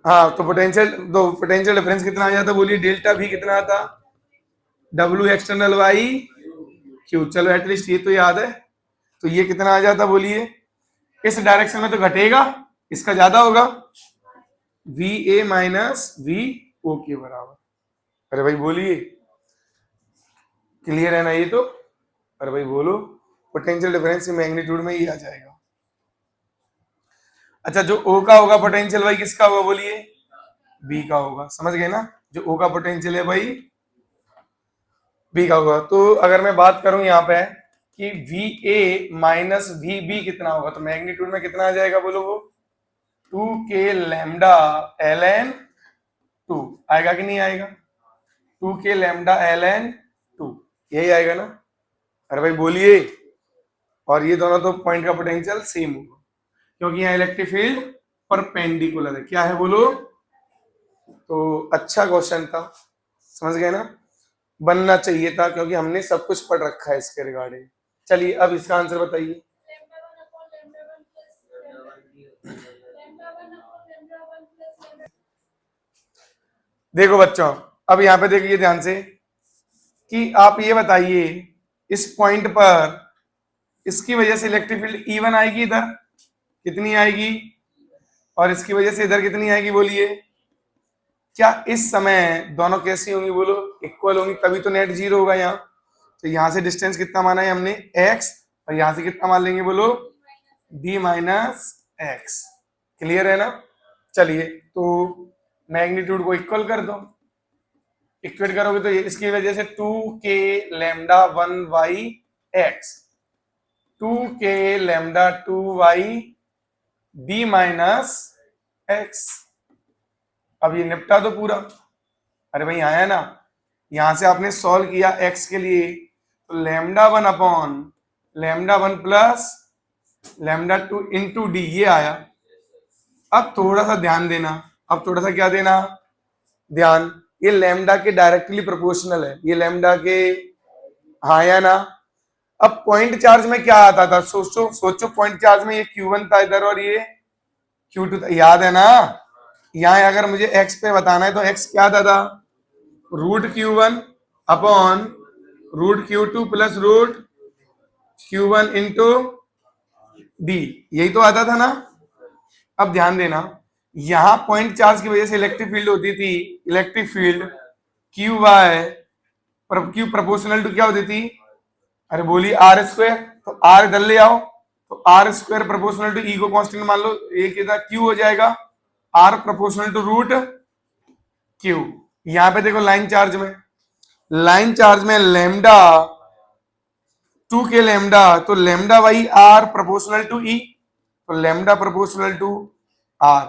S1: हाँ तो पोटेंशियल डिफरेंस कितना आ जाता, बोलिए डेल्टा भी कितना आता, W एक्सटर्नल बाई क्यू। चलो एटलीस्ट ये तो याद है। तो ये कितना आ जाता बोलिए, इस डायरेक्शन में तो घटेगा, इसका ज्यादा होगा, VA माइनस VO के बराबर। अरे भाई बोलिए, क्लियर है ना ये तो? अरे भाई बोलो, पोटेंशियल डिफरेंस मैग्नीट्यूड में ही आ जाएगा। अच्छा जो O का होगा पोटेंशियल भाई किसका होगा बोलिए, B का होगा। समझ गए ना? जो O का पोटेंशियल है भाई B का होगा। तो अगर मैं बात करूं यहाँ पे कि VA माइनस VB कितना होगा, तो मैग्नीट्यूड में कितना आ जाएगा बोलो, वो 2k लैम्डा ln 2 आएगा कि नहीं आएगा, 2k लैम्डा ln 2, यही आएगा ना? अरे भाई बोलिए। और ये दोनों तो पॉइंट का पोटेंशियल सेम होगा क्योंकि यहाँ इलेक्ट्रिक फील्ड परपेंडिकुलर है। क्या है बोलो? तो अच्छा क्वेश्चन था, समझ गए ना? बनना चाहिए था क्योंकि हमने सब कुछ पढ़ रखा है इसके रिगार्डिंग। चलिए अब इसका आंसर बताइए। देखो बच्चों, अब यहाँ पे देखिए ध्यान से कि आप ये बताइए, इस पॉइंट पर इसकी वजह से इलेक्ट्रिक फील्ड E1 आएगी, इधर कितनी आएगी, और इसकी वजह से इधर कितनी आएगी बोलिए। क्या इस समय दोनों कैसी होंगी बोलो, इक्वल होंगी, तभी तो नेट जीरो होगा यहाँ। तो यहाँ से डिस्टेंस कितना माना है हमने, x, और यहाँ से कितना मान लेंगे बोलो, d माइनस एक्स। क्लियर है ना? चलिए तो मैग्नीट्यूड को इक्वल कर दो, इक्वेट करोगे तो इसकी वजह से 2k lambda 1 x, 2k lambda 2 d minus x. अब ये निपटा दो पूरा। अरे भाई आया ना, यहां से आपने सॉल्व किया x के लिए, तो lambda 1 upon lambda 1 plus lambda 2 into D, ये आया। अब थोड़ा सा ध्यान देना, अब थोड़ा सा क्या देना ध्यान, ये लैम्डा के डायरेक्टली प्रोपोर्शनल है, ये लैम्डा के, हाँ या ना? अब पॉइंट चार्ज में क्या आता था, सोचो पॉइंट चार्ज में ये Q1 था इधर और ये Q2 था, याद है ना? यहाँ अगर मुझे x पे बताना है तो x क्या था, √Q1 upon √Q2 plus √Q1 into D, यही तो आता था ना? अब ध्यान देना, यहां पॉइंट चार्ज की वजह से इलेक्ट्रिक फील्ड होती थी, electric field Q proportional to क्या होती थी, अरे बोलिए R स्क्वायर। तो R इधर ले आओ तो r square proportional to E को कांस्टेंट मान लो, ये कितना क्यू हो जाएगा, r proportional to root q. यहां पे देखो लाइन चार्ज में लेमडा 2 के लेमडा, तो lambda by r proportional to E, तो lambda proportional to r,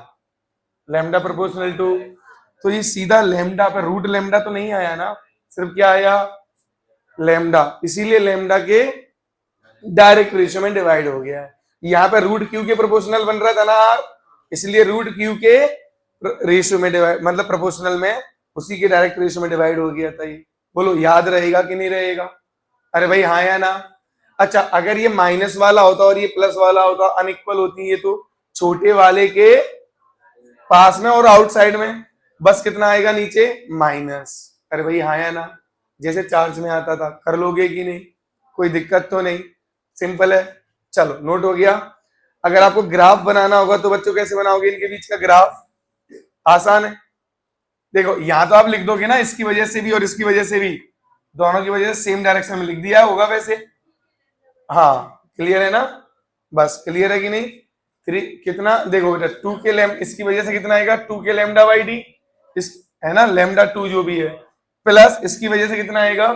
S1: lambda proportional to, तो ये सीधा लेमडा पे रूट लेमडा तो नहीं आया ना, सिर्फ क्या आया लेमडा, इसीलिए लेमडा के डायरेक्ट रेशियो में डिवाइड हो गया है। यहाँ पे रूट क्यू के प्रोपोर्शनल बन रहा था ना आर, इसलिए रूट क्यू के रेशियो में डिवाइड, मतलब प्रोपोर्शनल में उसी के डायरेक्ट रेशियो में डिवाइड हो गया था ये। बोलो याद रहेगा कि नहीं रहेगा? अरे भाई हाँ या ना? अच्छा, अगर ये माइनस वाला होता और ये प्लस वाला होता, अनइक्वल होती है, तो छोटे वाले के पास में और आउटसाइड में बस कितना आएगा नीचे माइनस। अरे भाई हाँ या ना? जैसे चार्ज में आता था, कर लोगे कि नहीं? कोई दिक्कत तो नहीं, सिंपल है। चलो नोट हो गया। अगर आपको ग्राफ बनाना होगा तो बच्चों कैसे बनाओगे इनके बीच का ग्राफ? आसान है, देखो यहां तो आप लिख दोगे ना, इसकी वजह से भी और इसकी वजह से भी, दोनों की वजह से सेम डायरेक्शन में लिख दिया होगा वैसे। हाँ क्लियर है ना? बस क्लियर है कि नहीं? 3 कितना देखो बेटा, 2 के लेम, इसकी वजह से कितना आएगा 2 के लेमडा बाई डी, इस है ना लेमडा 2 जो भी है, प्लस इसकी वजह से कितना आएगा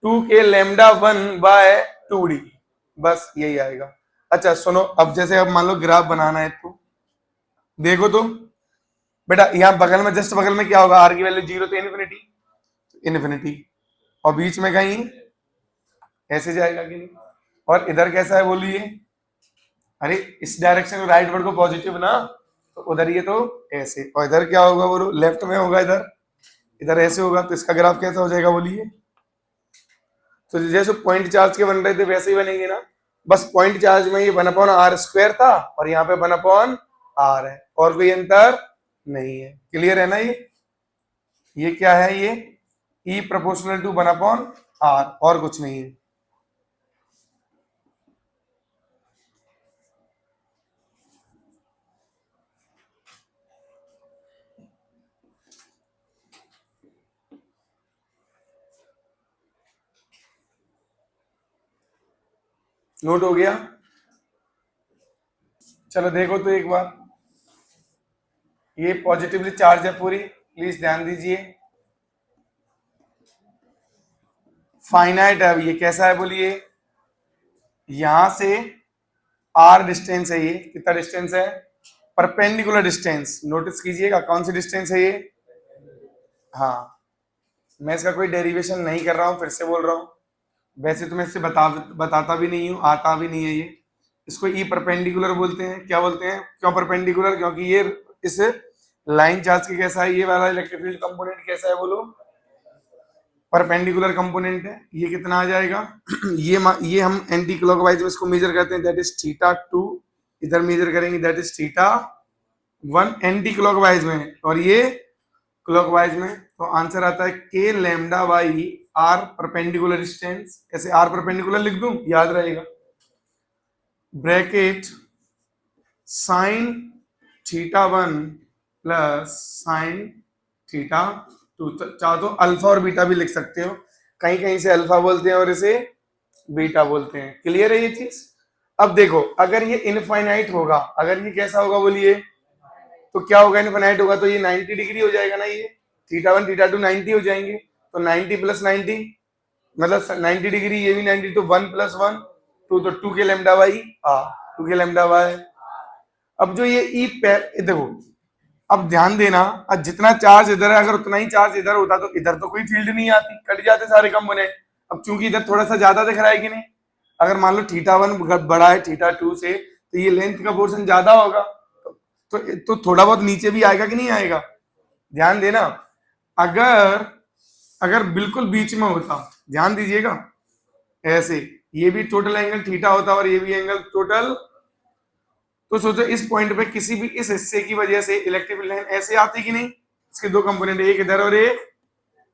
S1: 2 के लेमडा 1 बाय 2d, बस यही आएगा। अच्छा सुनो, अब जैसे अब मान लो ग्राफ बनाना है तो देखो तो बेटा, यहाँ बगल में जस्ट बगल में क्या होगा, आर की वैल्यू 0 तो इन्फिनिटी, और बीच में कहीं ऐसे जाएगा कि नहीं? और इधर कैसा है बोलिए? अरे इस डायरेक्शन में राइट वर्ड को पॉजिटिव ना, तो उधर ये तो ऐसे, और इधर क्या होगा बोलो, लेफ्ट में होगा, इधर ऐसे होगा, तो इसका ग्राफ कैसा हो जाएगा बोलिए? तो जैसे पॉइंट चार्ज के बन रहे थे वैसे ही बनेंगे ना, बस पॉइंट चार्ज में ये 1/r स्क्वायर था और यहाँ पे 1/r है, और कोई अंतर नहीं है। क्लियर है ना? ये क्या है, ये E प्रोपोर्शनल टू 1/r, और कुछ नहीं है। नोट हो गया? चलो देखो तो एक बार, ये पॉजिटिवली चार्ज है पूरी, प्लीज ध्यान दीजिए, फाइनाइट है। अब ये कैसा है बोलिए? यहां से r डिस्टेंस है, ये कितना डिस्टेंस है? परपेंडिकुलर डिस्टेंस, नोटिस कीजिएगा कौन सी डिस्टेंस है ये? हाँ, मैं इसका कोई डेरिवेशन नहीं कर रहा हूं, फिर से बोल रहा हूं, वैसे तो मैं इससे बताता भी नहीं हूं, आता भी नहीं है ये। इसको ई परपेंडिकुलर बोलते हैं। क्या बोलते हैं? क्यों परपेंडिकुलर? क्योंकि ये इस लाइन चार्ज की कैसा है, ये वाला इलेक्ट्रिक फील्ड कंपोनेंट कैसा है बोलो? परपेंडिकुलर कंपोनेंट है। ये कितना आ जाएगा? ये हम एंटी क्लॉकवाइज में इसको मेजर करते हैं, दैट इज θ2, इधर मेजर करेंगे दैट इज θ1 एंटी क्लॉकवाइज में, और ये क्लॉकवाइज में। तो आंसर आता है k lambda by r perpendicular distance. ऐसे आर परपेंडिकुलर लिख दूं, याद रहेगा, ब्रैकेट साइन θ1 प्लस साइन θ2, चाहो तो अल्फा और बीटा भी लिख सकते हो, कहीं कहीं से अल्फा बोलते हैं और इसे बीटा बोलते हैं। क्लियर है ये चीज? अब देखो, अगर ये इनफाइनाइट होगा, अगर ये कैसा होगा बोलिए? तो क्या होगा? इनफाइनाइट होगा तो ये 90 डिग्री हो जाएगा ना, ये θ1 θ2 90 हो जाएंगे, तो 90 प्लस 90 मतलब 90 डिग्री, ये भी 90, तो 1 प्लस 1 2, तो 2 के लैम्डा बाई 2 के लैम्डा बाई। अब जो ये ई देखो, अब ध्यान देना, अब जितना चार्ज इधर है, अगर उतना ही चार्ज इधर होता तो इधर तो कोई फील्ड नहीं आती, कट जाते सारे कंपोनेंट। अब चूंकि इधर थोड़ा सा ज्यादा दिख रहा है कि नहीं, अगर मान लो θ1 बड़ा है θ2 से, तो ये लेंथ का पोर्शन ज्यादा होगा, तो थोड़ा बहुत नीचे भी आएगा कि नहीं आएगा? ध्यान देना, अगर बिल्कुल बीच में होता, ध्यान दीजिएगा, ऐसे ये भी टोटल एंगल थीटा होता और ये भी एंगल टोटल, तो सोचो इस पॉइंट पे किसी भी इस हिस्से की वजह से इलेक्ट्रिक फील्ड लाइन ऐसे आती कि नहीं? इसके दो कंपोनेंट, एक इधर और एक,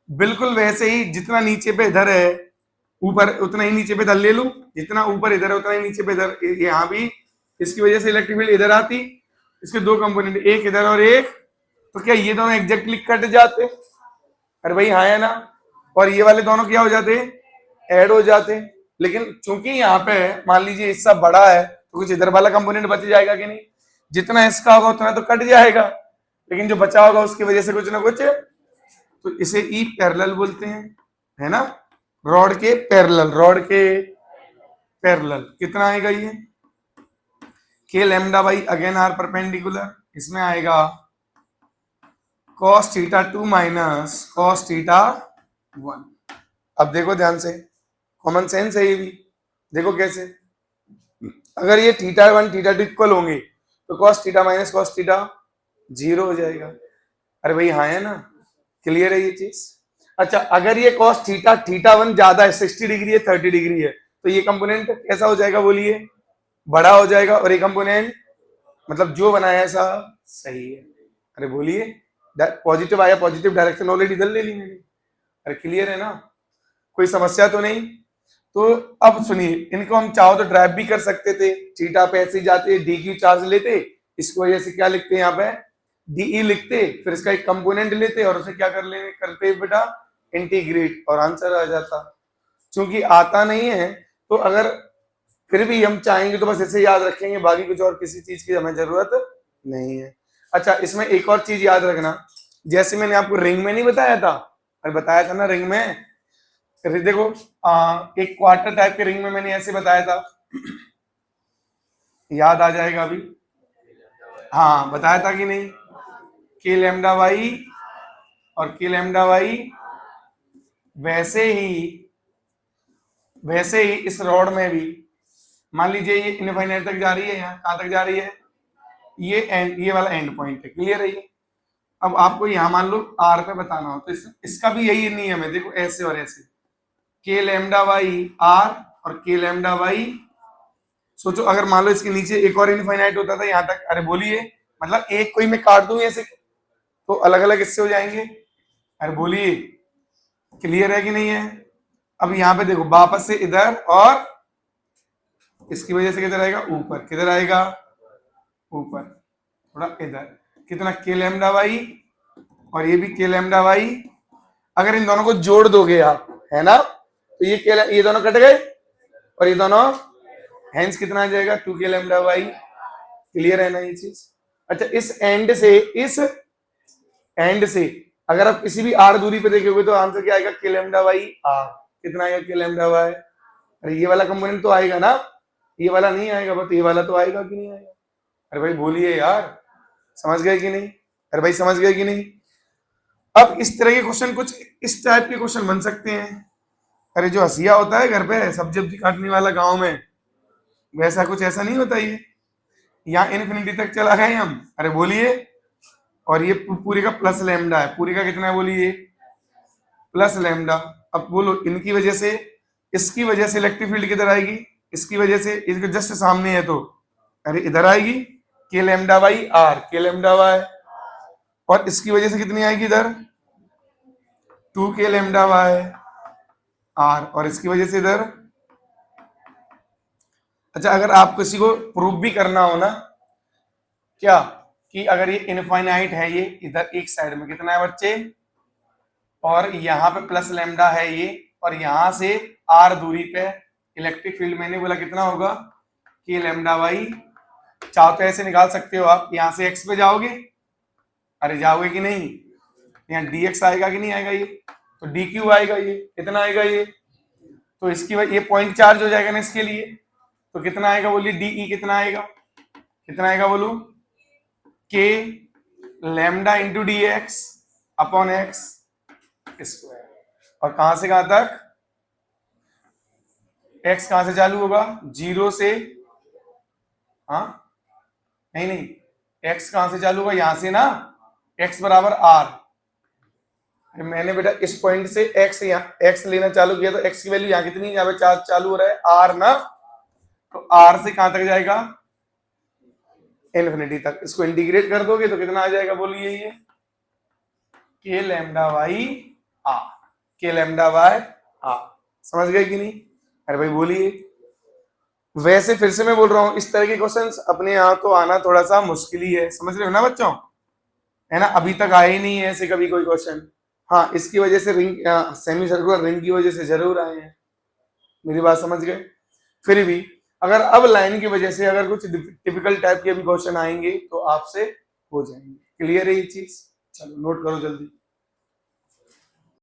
S1: बिल्कुल वैसे ही जितना नीचे पे इधर है ऊपर, उतना ही नीचे पे इधर ले लूं, जितना ऊपर इधर है उतना ही नीचे पे इधर, यहाँ भी इसकी वजह से इलेक्ट्रिक फील्ड इधर आती, इसके दो कंपोनेंट, एक इधर और एक, तो क्या ये दोनों एग्जैक्टली कट जाते? अरे भाई हाँ है ना? और ये वाले दोनों क्या हो जाते? ऐड हो जाते। लेकिन चूंकि यहाँ पे मान लीजिए हिस्सा बड़ा है तो कुछ इधर वाला कंपोनेंट बच जाएगा कि नहीं, जितना इसका होगा उतना तो कट जाएगा, लेकिन जो बचा होगा उसकी वजह से कुछ ना कुछ, तो इसे ई पैरेलल बोलते हैं, है ना। रॉड के पैरेलल, रॉड के पैरेलल कितना आएगा ये, k lambda by again r perpendicular, इसमें आएगा cos theta 2 minus cos theta 1। अब देखो ध्यान से, कॉमन सेंस है ये भी, देखो कैसे, अगर ये थीटा 1 थीटा 2 इक्वल होंगे तो cos theta minus cos theta 0 हो जाएगा। अरे भाई हाँ है ना, क्लियर है ये चीज। अच्छा अगर ये cos थीटा थीटा 1 ज्यादा है, 60 डिग्री है 30 डिग्री है, तो ये कंपोनेंट कैसा हो जाएगा बोलिए, बड़ा हो जाएगा, और ये कंपोनेंट मतलब जो बनाया ऐसा सही है। अरे बोलिए, पॉजिटिव आया, पॉजिटिव डायरेक्शन ऑलरेडी इधर ले ली मैंने। अरे क्लियर है ना, कोई समस्या तो नहीं। तो अब सुनिए, इनको हम चाहो तो ड्राइव भी कर सकते थे, थीटा पे ऐसे ही जाते डी क्यू चार्ज लेते, इसको वजह से क्या लिखते हैं यहाँ पे डीई लिखते, फिर इसका एक कंपोनेंट लेते और उसे क्या करते बेटा इंटीग्रेट, और आंसर आ जाता। क्योंकि आता नहीं है तो अगर फिर भी हम चाहेंगे तो बस ऐसे याद रखेंगे, बाकी कुछ और किसी चीज की हमें जरूरत नहीं है। अच्छा इसमें एक और चीज याद रखना, जैसे मैंने आपको रिंग में नहीं बताया था, अरे बताया था ना रिंग में, देखो एक क्वार्टर टाइप के रिंग में मैंने ऐसे बताया था, याद आ जाएगा अभी, हाँ बताया था कि नहीं, के लैम्डा वाई और के लैम्डा वाई, वैसे ही इस रॉड में भी मान लीजिए ये इनफाइनाइट तक जा रही है, यहाँ कहां तक जा रही है, ये एंड, ये वाला एंड पॉइंट है, क्लियर है ये। अब आपको यहाँ मान लो आर पे बताना हो तो इसका भी यही नियम है, देखो ऐसे और ऐसे, के लैम्डा वाई आर और के लैम्डा वाई, सोचो अगर मान लो इसके नीचे एक और इनफाइनाइट होता था यहाँ तक, अरे बोलिए, मतलब एक कोई मैं काट दूं ऐसे तो अलग अलग इससे हो जाएंगे, अरे बोलिए क्लियर है कि नहीं है। अब यहाँ पे देखो वापस से इधर, और इसकी वजह से किधर आएगा ऊपर, किधर आएगा ऊपर, थोड़ा इधर, कितना के लैम्डा वाई और ये भी के लैम्डा वाई, अगर इन दोनों को जोड़ दोगे आप, है ना, तो ये दोनों कट गए और ये दोनों, हेंस कितना आ जाएगा 2 के लैम्डा वाई, क्लियर है ना ये चीज। अच्छा इस एंड से अगर आप किसी भी आर दूरी पे देखोगे तो आंसर क्या आएगा, के लैम्डा वाई आर, कितना आएगा के लैम्डा वाई, अरे ये वाला कंपोनेंट तो आएगा ना, ये वाला नहीं आएगा, बट ये वाला तो आएगा कि नहीं आएगा। अरे भाई बोलिए यार, समझ गए कि नहीं, अरे भाई समझ गए कि नहीं। अब इस तरह के क्वेश्चन, कुछ इस टाइप के क्वेश्चन बन सकते हैं। अरे जो हसिया होता है घर पे सब्जी काटने वाला गांव में, वैसा कुछ ऐसा नहीं होता ये, यहाँ इनफिनिटी तक चला गए हम, अरे बोलिए, और ये पूरी का प्लस लैम्डा है, पूरी का कितना है बोलिए प्लस लैम्डा। अब बोलो इनकी वजह से, इसकी वजह से इलेक्ट्रिक फील्ड किधर आएगी, इसकी वजह से इसके जस्ट सामने है तो अरे इधर आएगी के लैम्डा वाई आर, के लैम्डा वाई, और इसकी वजह से कितनी आएगी इधर 2 के लैम्डा वाई आर, और इसकी वजह से इधर। अच्छा अगर आप किसी को प्रूव भी करना हो ना, क्या कि अगर ये इनफाइनाइट है, ये इधर एक साइड में कितना है बच्चे, और यहाँ पे प्लस लैम्डा है ये, और यहाँ से आर दूरी पे इलेक्ट्रिक फील्ड मैंने बोला कितना होगा कि लैम्डा वाई, चाहो तो ऐसे निकाल सकते हो आप, यहाँ से एक्स पे जाओगे, अरे जाओगे कि नहीं, यहाँ dx आएगा कि नहीं आएगा, ये तो dq आएगा, ये कितना आएगा ये, तो इसकी वजह ये पॉइंट चार्ज हो जाएगा ना इसके लिए, तो कितना आएगा बोलिए de, कितना आएगा, कितना आएगा बोलो k lambda into D x upon x square, और कहां से कहां तक, x कहां से चालू होगा 0 से, हाँ नहीं x कहां से चालू होगा, यहां से ना, x बराबर r, मैंने बेटा इस पॉइंट से x x लेना चालू किया तो x की वैल्यू यहाँ कितनी, यहाँ पे चार्ज चालू हो रहा है r ना, तो r से कहां तक जाएगा इन्फिनिटी तक, इसको इंटीग्रेट कर दोगे तो कितना आ जाएगा बोलिए ये के लैम्डा वाई आर, के लैम्डा वाई आर, समझ गए कि नहीं, अरे भाई बोलिए। वैसे फिर से मैं बोल रहा हूं इस तरह के क्वेश्चंस अपने यहाँ तो आना थोड़ा सा मुश्किल ही है, समझ रहे हो ना बच्चों, है ना, अभी तक आए ही नहीं है ऐसे कभी कोई क्वेश्चन। हाँ इसकी वजह से रिंग, सेमी सर्कुलर रिंग की वजह से जरूर आए हैं, मेरी बात समझ गए? फिर भी अगर अब लाइन की वजह से अगर कुछ टिपिकल टाइप के भी क्वेश्चन आएंगे तो आपसे हो जाएंगे। क्लियर है ये चीज? चलो नोट करो जल्दी।